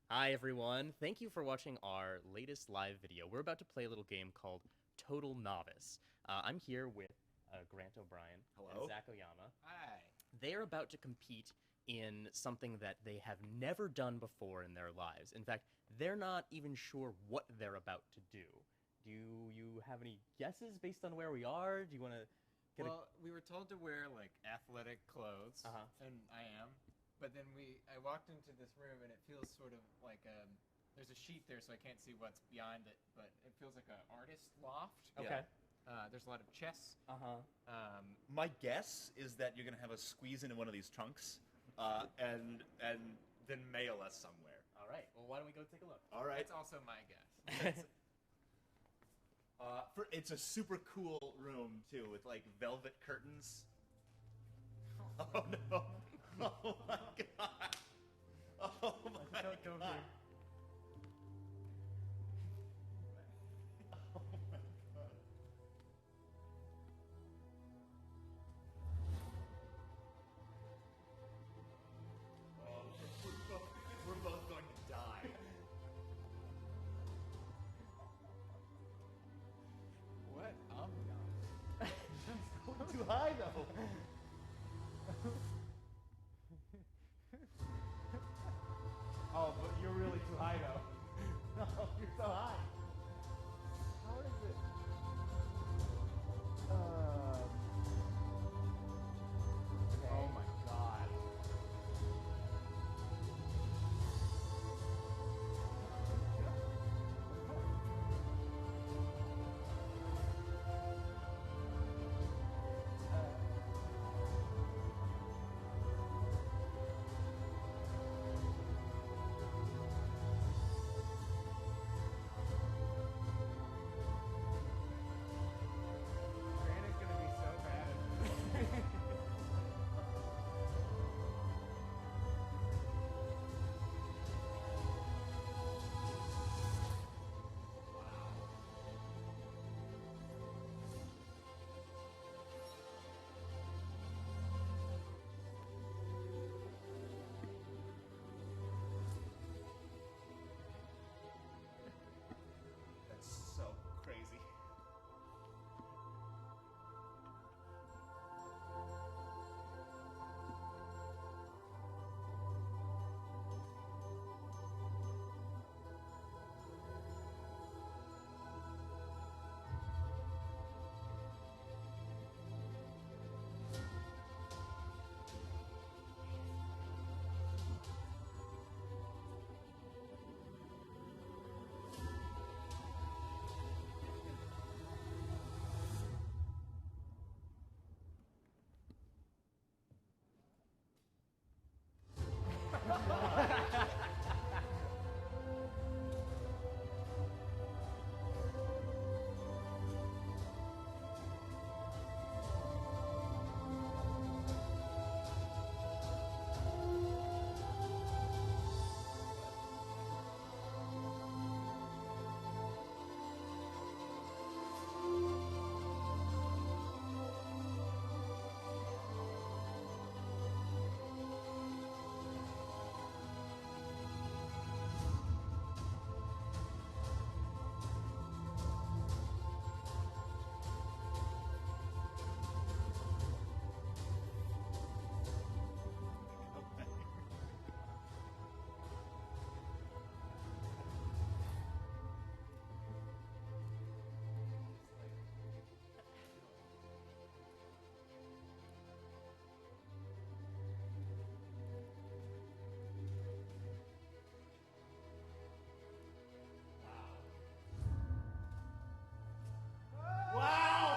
Hi everyone, thank you for watching our latest live video. We're about to play a little game called Total Novice. I'm here with Grant O'Brien Hello. and Zack Oyama. Hi. They're about to compete in something that they have never done before in their lives. In fact, they're not even sure what they're about to do. Do you have any guesses based on where we are? Do you want to Well, we were told to wear like athletic clothes, and I am. But then I walked into this room and it feels sort of like there's a sheet there, so I can't see what's behind it. But it feels like an artist loft. Okay. There's a lot of chess. My guess is that you're gonna have us squeeze into one of these trunks, and then mail us somewhere. All right. Well, why don't we go take a look? All right. That's also my guess. It's a super cool room too, with like velvet curtains. Oh no! Oh my god! Oh my god! Oh my god! Oh, we're both going to die. What? No. Too high though. Oh, but you're really too high though. No, you're so high. How is it? Oh my god. Brandon's gonna be so bad. That's so crazy. Wow!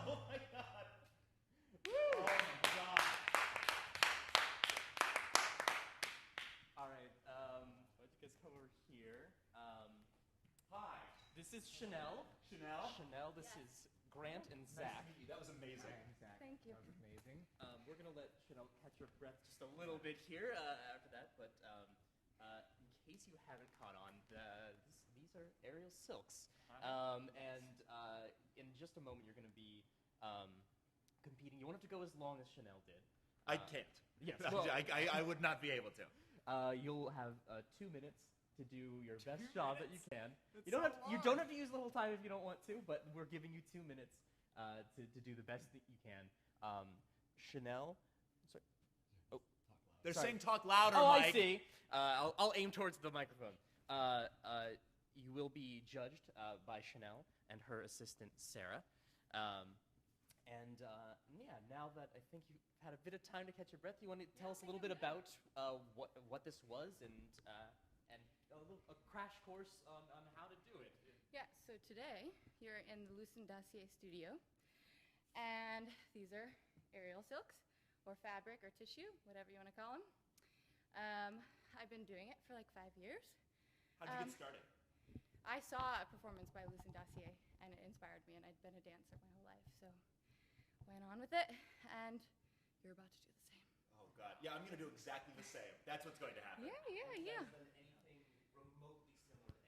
Oh my god! Woo! Oh my god! All right. Why don't you guys come over here? Hi, This is Chanel. Chanel. Chanel, this is Grant and Zack. Nice to meet you. That was amazing. Thank you. That was amazing. We're gonna let Chanel catch her breath just a little bit here after that, but in case you haven't caught on, these are aerial silks, and in just a moment you're gonna be competing. You won't have to go as long as Chanel did. I can't. Yes. No, Well, I would not be able to. you'll have 2 minutes to do your best 2 job that you minutes? can. That's You don't so have you don't have to use the whole time if you don't want to, but we're giving you 2 minutes to do the best that you can. Chanel. Sorry. Oh, They're sorry. saying talk louder, Oh, Mike. I see. I'll aim towards the microphone. You will be judged by Chanel and her assistant Sarah. Yeah, now that I think you've had a bit of time to catch your breath, you want to tell us a little bit about what this was and a crash course on how to do it. Yeah, so today you're in the Lucent Dossier studio, and these are aerial silks, or fabric, or tissue, whatever you want to call them. I've been doing it for like 5 years. How'd you get started? I saw a performance by Lucent Dossier, and it inspired me, and I'd been a dancer my whole life, so went on with it, and you're about to do the same. Oh God, yeah, I'm gonna do exactly the same. That's what's going to happen. Yeah. Anything remotely similar to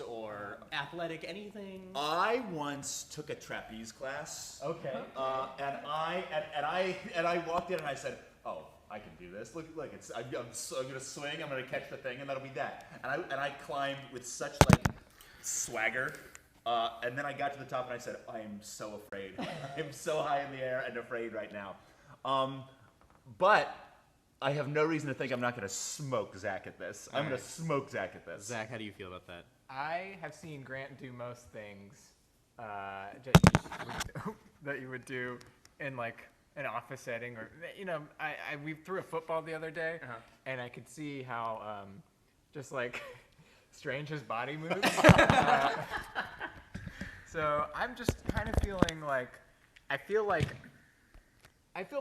anything or athletic, anything? I once took a trapeze class. Okay. And I walked in and I said, "Oh, I can do this. Look, I'm gonna swing. I'm gonna catch the thing, and that'll be that." And I climbed with such like swagger. And then I got to the top and I said, "I am so afraid. I'm so high in the air and afraid right now." But I have no reason to think I'm not gonna smoke Zack at this. I'm gonna smoke Zack at this. Zack, how do you feel about that? I have seen Grant do most things that you would do in like an office setting, or we threw a football the other day, and I could see how just like strange his body moves. So I'm just kind of feeling like I feel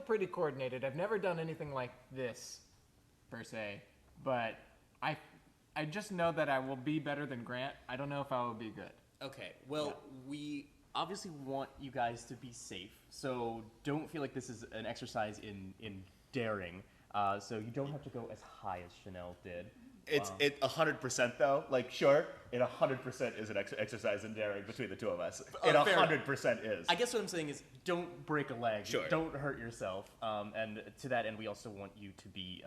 pretty coordinated. I've never done anything like this per se, but I just know that I will be better than Grant. I don't know if I will be good. Okay, well, we obviously want you guys to be safe, so don't feel like this is an exercise in daring. So you don't have to go as high as Chanel did. It's 100% though. Like, sure, it 100% is an exercise in daring between the two of us. It 100% is. I guess what I'm saying is, don't break a leg. Sure. Don't hurt yourself. And to that end, we also want you to be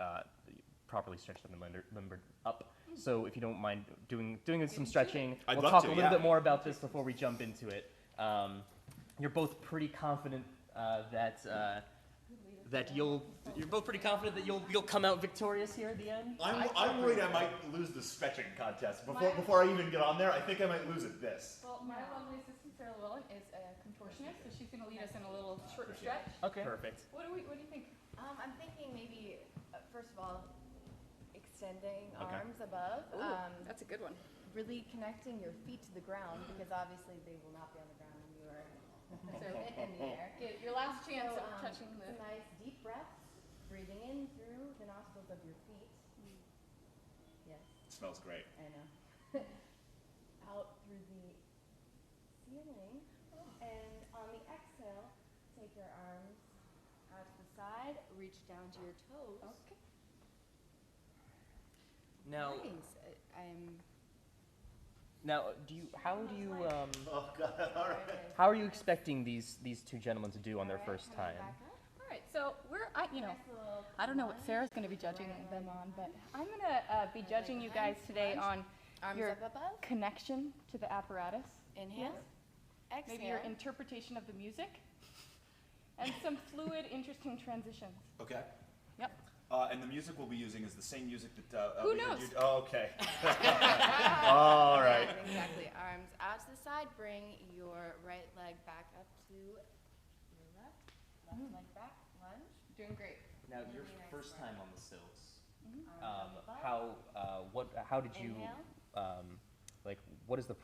properly stretched and limbered up. So if you don't mind doing some stretching, I'd we'll love talk to, a little yeah. bit more about this before we jump into it. You're both pretty confident that you'll come out victorious here at the end. I'm worried I might lose the stretching contest before I even get on there. I think I might lose at this. Well, my lovely assistant Sarah Llewellyn is a contortionist, so she's going to lead us in a little short stretch. Okay. Perfect. What do you think? I'm thinking maybe, first of all, extending Okay. arms above. That's a good one. Really connecting your feet to the ground, because obviously they will not be on the ground when you are in the air. Your last chance So, of touching the... some nice deep breaths, breathing in through the nostrils of your feet. Yes, It smells great. I know. Out through the ceiling. And on the exhale, take your arms out to the side, reach down to your toes. Okay. Now, Nice. Oh God! All right. how are you expecting these two gentlemen to do on their first time? All right, so I don't know what Sarah's going to be judging them on, but I'm going to be judging you guys today on Arms your up above. connection to the apparatus. Inhale. Exhale. Maybe your interpretation of the music, and some fluid, interesting transitions. Okay. Yep. And the music we'll be using is the same music that. Who we heard knows? you- Oh, okay. All right. Exactly. Arms out to the side. Bring your right leg back up to your left. Left leg back. Lunge. Doing great. Now, your first time on the silks. Arms up above. How did you Inhale. what is the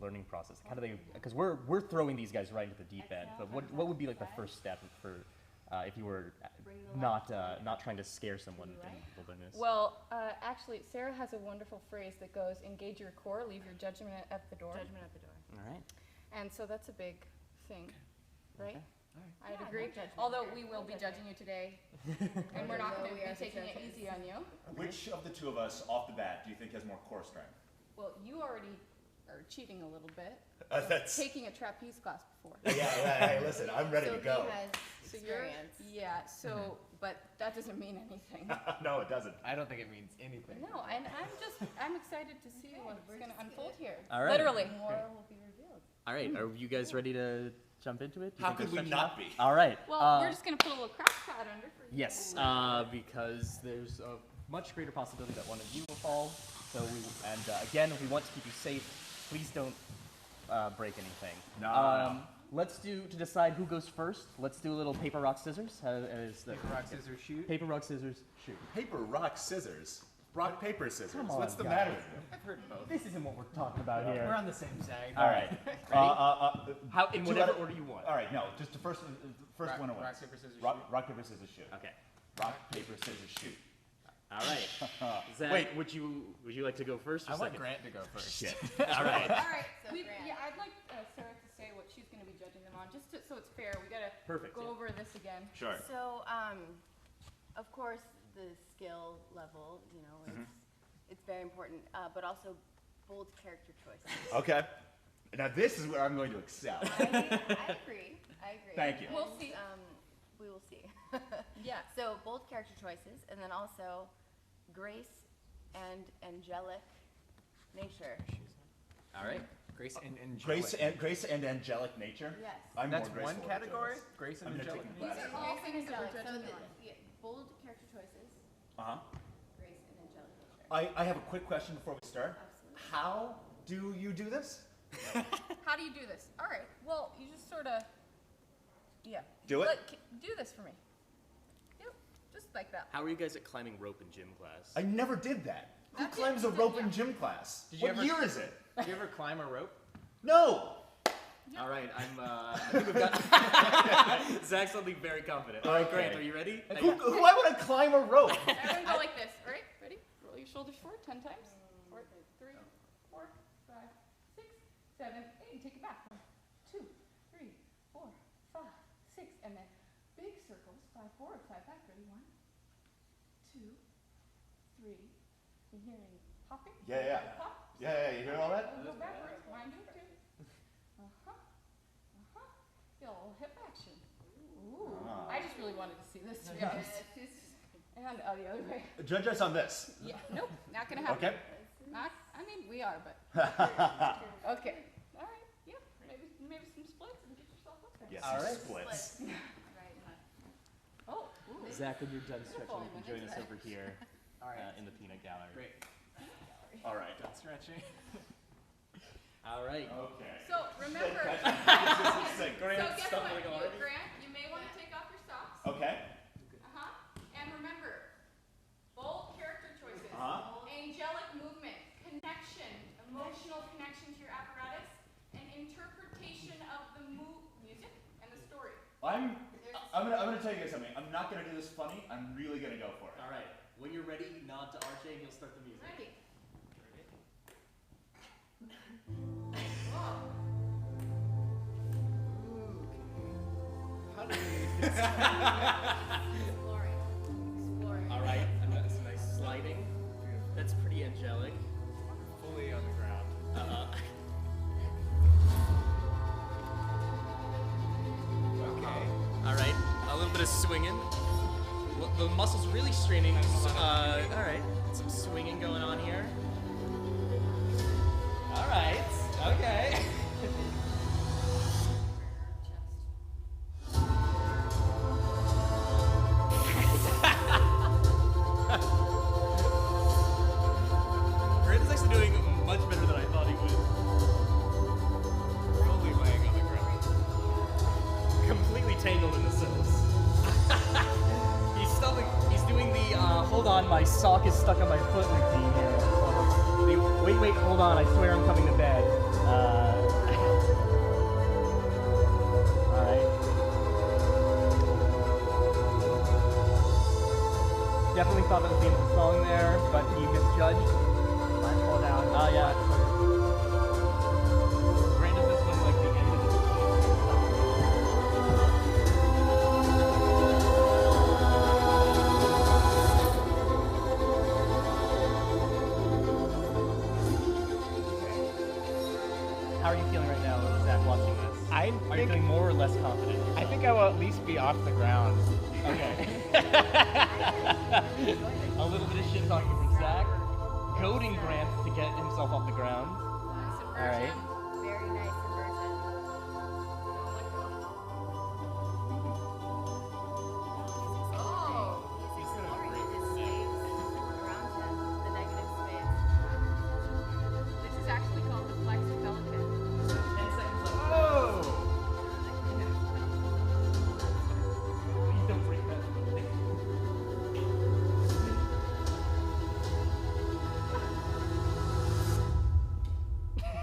learning process? How do they? Because we're throwing these guys right into the deep end. But what would be like the first step for if you were not trying to scare someone in the wilderness? Well, actually, Sarah has a wonderful phrase that goes, engage your core, leave your judgment at the door. Judgment at the door. All right. And so that's a big thing, right? I'd Yeah, agree. no judgment. Although we will be judging you today, and we're not going to be taking it easy on you. Which of the two of us, off the bat, do you think has more core strength? Well, you already or cheating a little bit. That's Taking a trapeze class before. yeah. Hey, listen, I'm ready so to go. he has So you're, experience. yeah, so, but that doesn't mean anything. No, it doesn't. I don't think it means anything. No, and I'm excited to see what's going to unfold here. All right. Literally. More will be revealed. All right, are you guys ready to jump into it? Do you How think could we're we stretching not out? be? All right. Well, we're just going to put a little crash pad under for you. Yes, because there's a much greater possibility that one of you will fall. So again, we want to keep you safe. Please don't break anything. No. Let's to decide who goes first. Let's do a little paper, rock, scissors. Paper, rock, scissors, shoot. Paper, rock, scissors, shoot. Paper, rock, scissors. Rock, paper, scissors. Come on, What's the guys. matter with you? I've heard both. This isn't what we're talking about here. We're on the same side. All right. How in two whatever other- order you want. All right, no, just the first Rock, winner wins. rock, paper, scissors, Rock, shoot. rock, paper, scissors, shoot. Okay. Rock, paper, scissors, shoot. All right. Zach, Wait. would you like to go first or I want second? Grant to go first. Shit. All right. All right. So Grant. Yeah, I'd like Sarah to say what she's going to be judging them on, just so it's fair. We got to Perfect. go over this again. Sure. So, of course, the skill level, you know, it's very important, but also bold character choices. Okay. Now this is where I'm going to excel. I agree. Thank you. We'll see. We will see. Yeah. So bold character choices, and then also grace and angelic nature. All right. Grace and Grace and angelic nature. Yes. I'm That's more one graceful category? angelic. Grace and I'm gonna angelic take These the are all Grace and things that we're angelic. So judging the, them on. bold character choices, Uh-huh. grace and angelic nature. I have a quick question before we start. Absolutely. How do you do this? How do you do this? All right. Well, you just sort of, yeah. Do it? Do this for me. Yep. Just like that. How are you guys at climbing rope in gym class? I never did that. Who That's it. climbs a rope in gym class? Did you What ever- year is it? Did you ever climb a rope? No. All right. I think we've got Zach's suddenly very confident. All right, Grant, Okay. are you ready? Why would I climb a rope? Everyone go like this. All right. Ready? Roll your shoulders forward 10 times. 4, 3, 4, 5, 6, 7, 8. And take it back. 1, 2, 3, 4, 5, 6. And then big circles. 5 forward, 5 back. Ready? 1, 2, 3. You're hearing popping? Yeah. Pop. Yeah, you hear all that? Go backwards. Mine do it too. Feel a little hip action. Ooh. I just really wanted to see this, to be honest. And the other way. Judge us on this. Yeah. Nope. Not gonna happen. Okay. Not. I mean, we are, but. Okay. All right. Yeah. Maybe some splits and get yourself up there. Yes, All right. splits. Right. Oh. Ooh. Zach, when you're done stretching, Beautiful. you can join us over here All right. in the peanut gallery. Great. All right. Done stretching. All right. Okay. So remember. Grant, So guess what? stumbling already. Grant, you may want to take off your socks. Okay. And remember, bold character choices, angelic movement, connection, emotional connection to your apparatus, and interpretation of the music and the story. I'm gonna tell you guys something. I'm not gonna do this funny. I'm really gonna go for it. All right. When you're ready, nod to RJ and he'll start the music. Ready? How do we... Exploring. All right. That's a nice sliding. That's pretty angelic. fully on the ground. Okay. All right. A little bit of swinging. The muscles really straining. All right. Some swinging going on here. All right. Okay. Grant is actually doing much better than I thought he would. Fully laying on the ground. Completely tangled in the sills. He's doing the hold on, my sock is stuck on my foot routine here. Wait, hold on, I swear I'm coming to bed. Alright. Definitely thought that was the end of the song there, but he misjudged. Might fall down. Yeah. Grant does this one like the end of the are you feeling right now, Zach, watching this? Are you feeling more or less confident? I think I will at least be off the ground. Okay. A little bit of shit talking from Zach, goading Grant to get himself off the ground. Nice All right. inversion. Very nice inversion. Oh, he's exploring this space around him, the negative space. This is actually called the flex pelican. 10 seconds left. Oh! Please don't break that.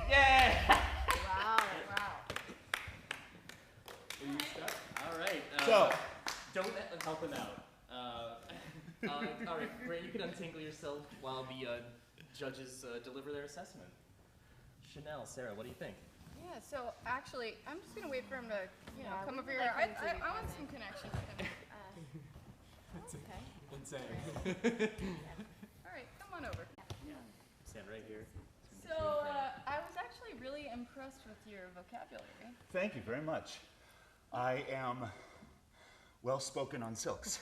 Yeah! Wow, wow. All right. So- don't help him out. All right, Grant, you can untangle yourself while the judges deliver their assessment. Chanel, Sarah, what do you think? Yeah, so actually, I'm just gonna wait for him to, Yeah, come we over would here. like him to I be want present. some connection with him. Okay. Insane. All right, come on over. Stand right here. So I was actually really impressed with your vocabulary. Thank you very much. I am well spoken on silks.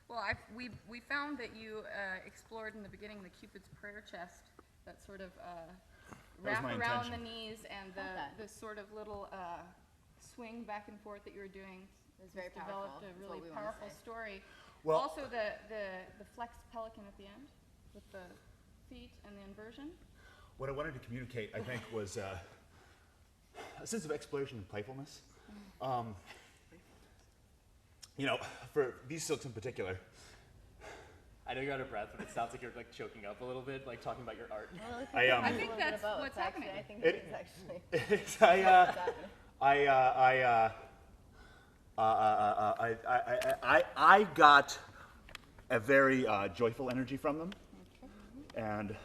Well, we found that you explored in the beginning the Cupid's prayer chest, that sort of That was wrap my around the intention. knees and the sort of little swing back and forth that you were doing. It was very Developed powerful, a is really what we wanna powerful say. story. Well- Also the flexed pelican at the end with the feet and the inversion. What I wanted to communicate, I think, was a sense of exploration and playfulness. For these silks in particular, I know you're out of breath, but it sounds like you're like choking up a little bit, like talking about your art. Well, I I think a little bit that's of both, what's actually. happening. I think It- it's actually I got a very joyful energy from them, and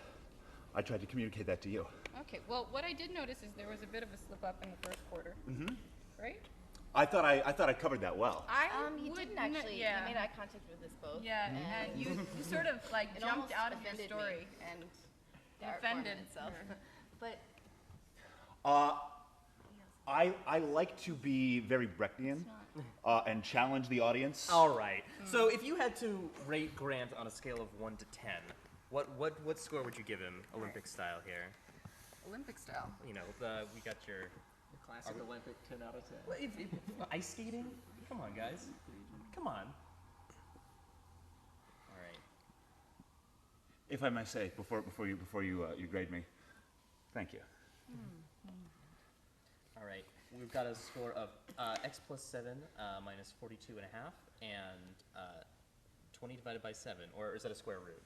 I tried to communicate that to you. Okay, well, what I did notice is there was a bit of a slip up in the first quarter. Right? I thought I covered that well. You would didn't n- actually. Yeah. You made eye contact with us both. Yeah, and you sort of like It jumped almost out of your offended story. me and the art Offended form itself. But I like to be very Brechtian and challenge the audience. All right. So if you had to rate Grant on a scale of 1 to 10, what score would you give him, Olympic style here? Olympic style. You know, we got your Classic Olympic 10 out of 10. well, ice skating. Come on, guys. Come on. All right. If I may say, before you grade me, thank you. All right. We've got a score of x plus 7 minus 42 and a half, and 20 divided by 7, or is that a square root?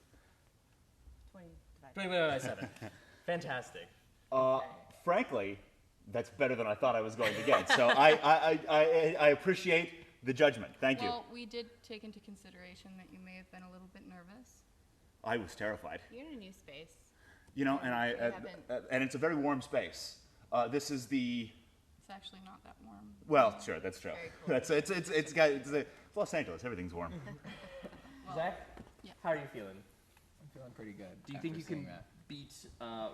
20 divided. 20 divided by 7. Fantastic. Frankly, that's better than I thought I was going to get. So I appreciate the judgment. Thank you. Well, we did take into consideration that you may have been a little bit nervous. I was terrified. You're in a new space. And it's a very warm space. This is the It's actually not that warm. well, sure, that's true. Very cool. It's Los Angeles. Everything's warm. Zach, yeah. how are you feeling? I'm feeling pretty good. Do you after think you seeing can that. beat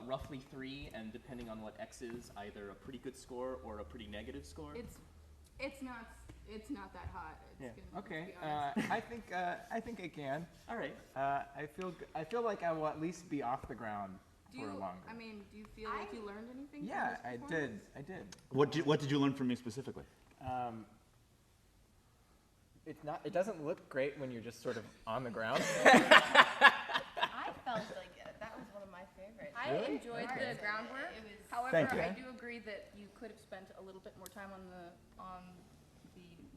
roughly 3, and depending on what X is, either a pretty good score or a pretty negative score? It's not that hot. It's gonna, Okay. let's be honest. I think I can. All right. I feel like I will at least be off the ground do for you, longer. I mean, do you feel like you learned anything? from Yeah, this I performance? did. What did you learn from me specifically? It doesn't look great when you're just sort of on the ground. I felt like that was one of my favorites. I enjoyed the groundwork. It was. However, Thank you. I do agree that you could have spent a little bit more time on the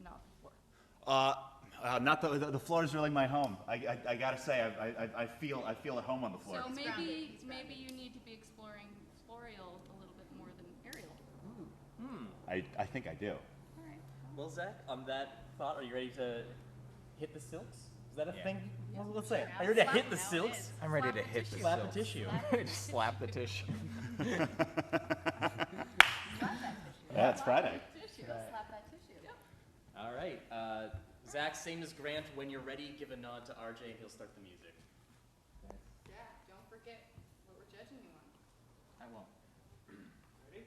not floor. Not the floor is really my home. I gotta say, I feel at home on the floor. So grounded. maybe you need to be exploring florial a little bit more than aerial. I think I do. All right. Well, Zach, on that thought, are you ready to hit the silks? Is that a Yeah. thing? Yeah. Well, let's say, Sure. are you ready to Slap hit the now it silks? is. I'm ready Slap to the hit tissue. the Slap the silks. tissue. Just slap the tissue. Yeah, it's Friday. Tissue. Right. Slap that tissue. All right. Zach, same as Grant. When you're ready, give a nod to RJ, and he'll start the music. Yeah, don't forget what we're judging you on. I won't. Ready?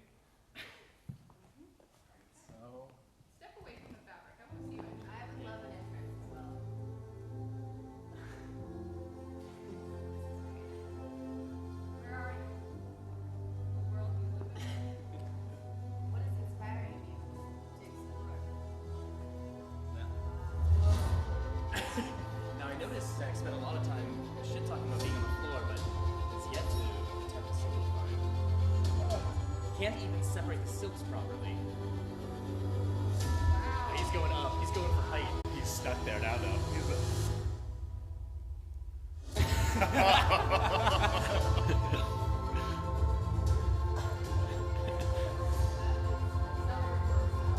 Zack spent a lot of time shit talking about being on the floor, but has yet to attempt a single climb. Can't even separate the silks properly. Wow. He's going up. He's going for height. He's stuck there now, though.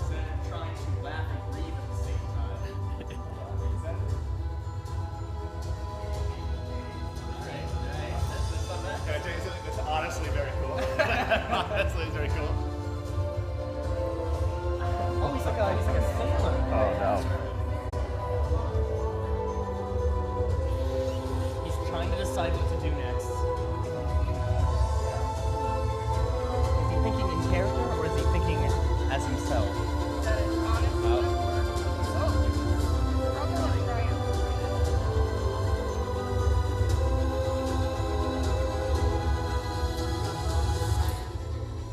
Zack trying to laugh and breathe at the same time. Alright. That's not bad. Can I tell you something that's honestly very cool? Honestly, it's very cool. Oh, he's like a sailor. Oh, no. He's trying to decide what to do next. Is he thinking in character or is he thinking as himself? That is honestly struggle and triumph.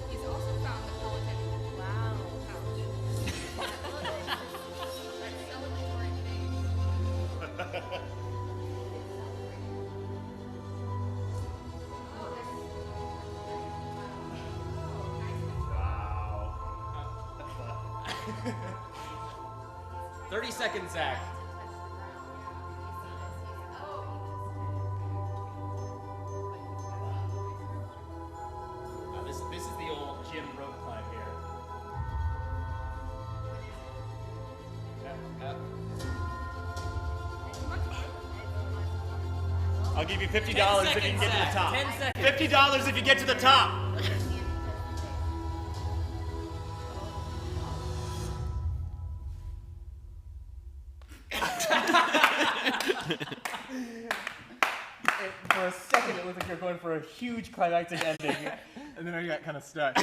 He's also found the pelican. Wow. Ouch. That celebratory face. Wow. 30 seconds, Zack. This is the old gym rope climb here. I'll give you $50 if you seconds, can get to the Zack. top. 10 seconds. $50 if you get to the top. For a second, it looked like you were going for a huge climactic ending. And then I got kind of stuck.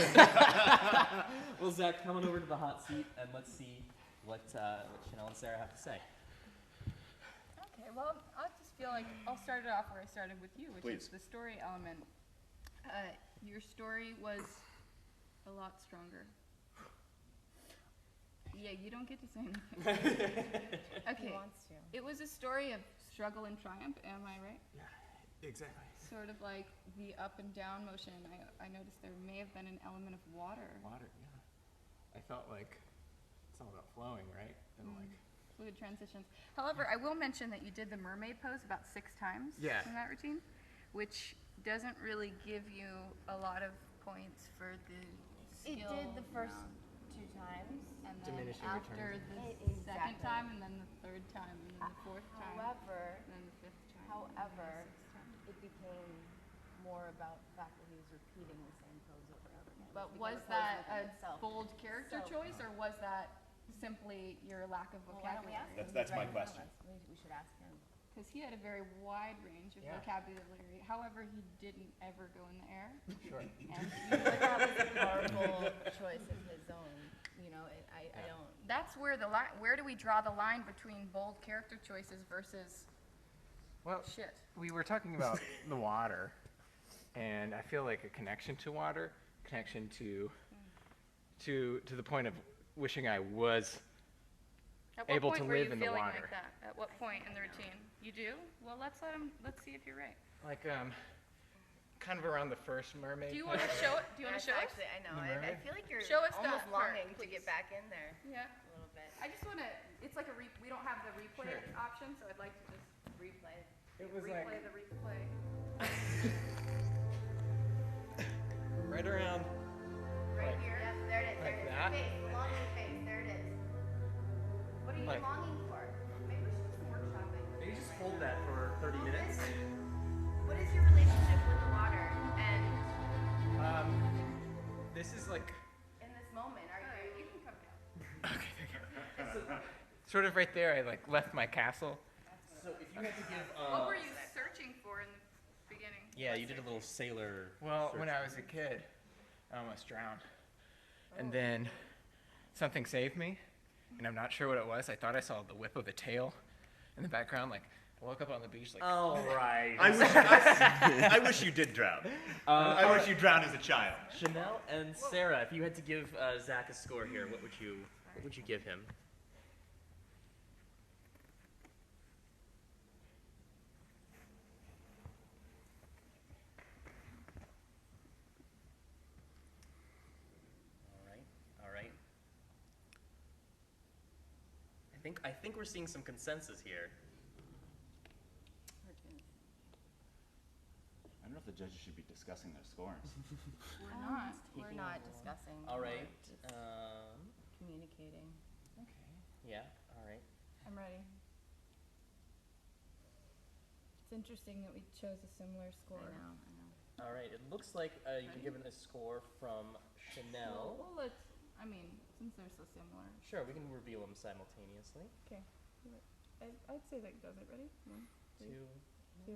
Well, Zack, come on over to the hot seat and let's see what Chanel and Sarah have to say. Okay, well, I just feel like I'll start it off where I started with you, which Please. is the story element. Your story was a lot stronger. Yeah, you don't get to say anything. Okay, wants to. it was a story of struggle and triumph, am I right? Exactly. Sort of like the up and down motion. I noticed there may have been an element of water. Water, yeah. I felt like it's all about flowing, right? And like, Fluid transitions. However, I will mention that you did the mermaid pose about 6 times Yeah. in that routine, which doesn't really give you a lot of points for the It skill did the first round. 2 times. And then Diminishing after returns. the second Exactly. time, and then the third time, and then the fourth time, However, and then the fifth time. and then however, the sixth time. it became more about the fact that he was repeating the same pose over and over again. But It was became a pose that within a itself. bold character So- choice, or was that simply your lack of Well, why don't we vocabulary? ask him? That's He's my right in front of question. us. We should ask him. Because he had a very wide range of Yeah. vocabulary. However, he didn't ever go in the air. sure. And But that was a horrible choice of his own. You know, I don't. that's where the line. Where do we draw the line between bold character choices versus Well, shit? we were talking about the water, and I feel like a connection to water, connection to the point of wishing I was At what able point to were live you in the feeling water. like that? At what point in the routine? You do? Well, let's let him. Let's see if you're right. like kind of around the first mermaid. Do you want to pose. show it? Do you want to show us? Actually, I know. The I mermaid? feel like you're Show us almost that part, longing to please. get back in there Yeah. a little bit. I just want to. It's like a. We don't have the replay Sure. option, so I'd like to just replay. It was replay like the replay. right around. Right here. Yep, there it is. Like there it is. that? Face, longing face. There it is. What are you Like- longing for? Maybe we should do some workshopping. Maybe just hold that for 30 minutes. What is your relationship with the water? And This is like in this moment, are You you? can come down. sort of right there. I like left my castle. So if you had to give... What were you searching for in the beginning? Yeah, you did a little sailor... Well, search. when I was a kid, I almost drowned. And then something saved me, and I'm not sure what it was. I thought I saw the whip of a tail in the background. Like, I woke up on the beach, like, All right. I wish you did drown. I wish you drowned as a child. Chanel and Sarah, if you had to give Zack a score here, what would you give him? I think we're seeing some consensus here. I don't know if the judges should be discussing their scores. We're not. We're not discussing. All right. We're just communicating. Okay. Yeah. All right. I'm ready. It's interesting that we chose a similar score. I know. All right. It looks like you've been given a score from Chanel. Well, let's. I mean, since they're so similar. Sure, we can reveal them simultaneously. Okay. I'd say that does it. Ready? 1, 2, 2.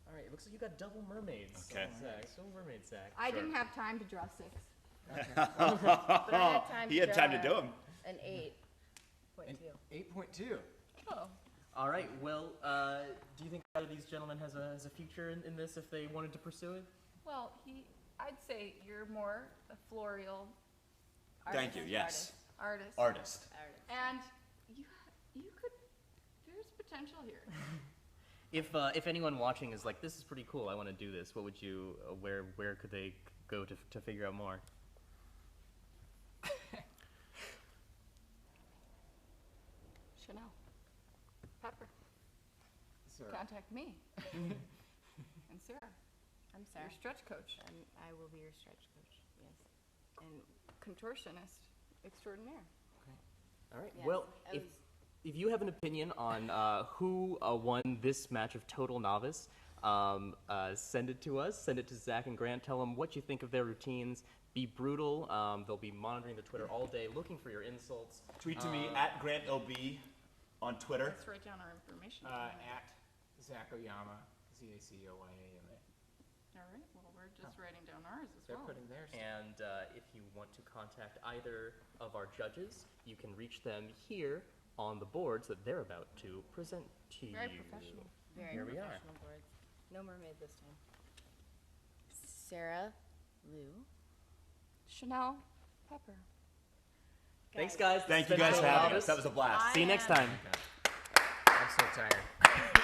All right. It looks like you got double mermaids. Okay. Zach. Double mermaid, Zach. I Sure. didn't have time to draw 6. But I had time He to had time to draw do them. An 8.2. 8.2. Oh. All right. Well, do you think either of these gentlemen has a future in this if they wanted to pursue it? Well, I'd say you're more a floral Thank you. Yes. artist. Artist. And you could. There's potential here. If anyone watching is like, this is pretty cool, I want to do this, what would you? Where could they go to figure out more? Chanel. Pepper. Sarah. Contact me. And Sarah. I'm Sarah. Your stretch coach. I will be your stretch coach. Yes. And contortionist extraordinaire. All right. Yes, Well, I if you have an opinion on who won this match of Total Novice, send it to us. Send it to Zach and Grant. Tell them what you think of their routines. Be brutal. They'll be monitoring the Twitter all day, looking for your insults. Tweet to me at GrantLB on Twitter. Let's write down our information. At Zack Oyama, ZACOYAMA. All right. Well, we're just writing down ours as They're well. putting theirs. And if you want to contact either of our judges, you can reach them here on the boards that they're about to present to you. Very professional. Very Here we are. professional boards. No mermaid this time. Sarah, Lou. Chanel. Pepper. Thanks, guys. Thank This you has guys been for Total having Novice. us. That was a blast. See you next time. I'm so tired.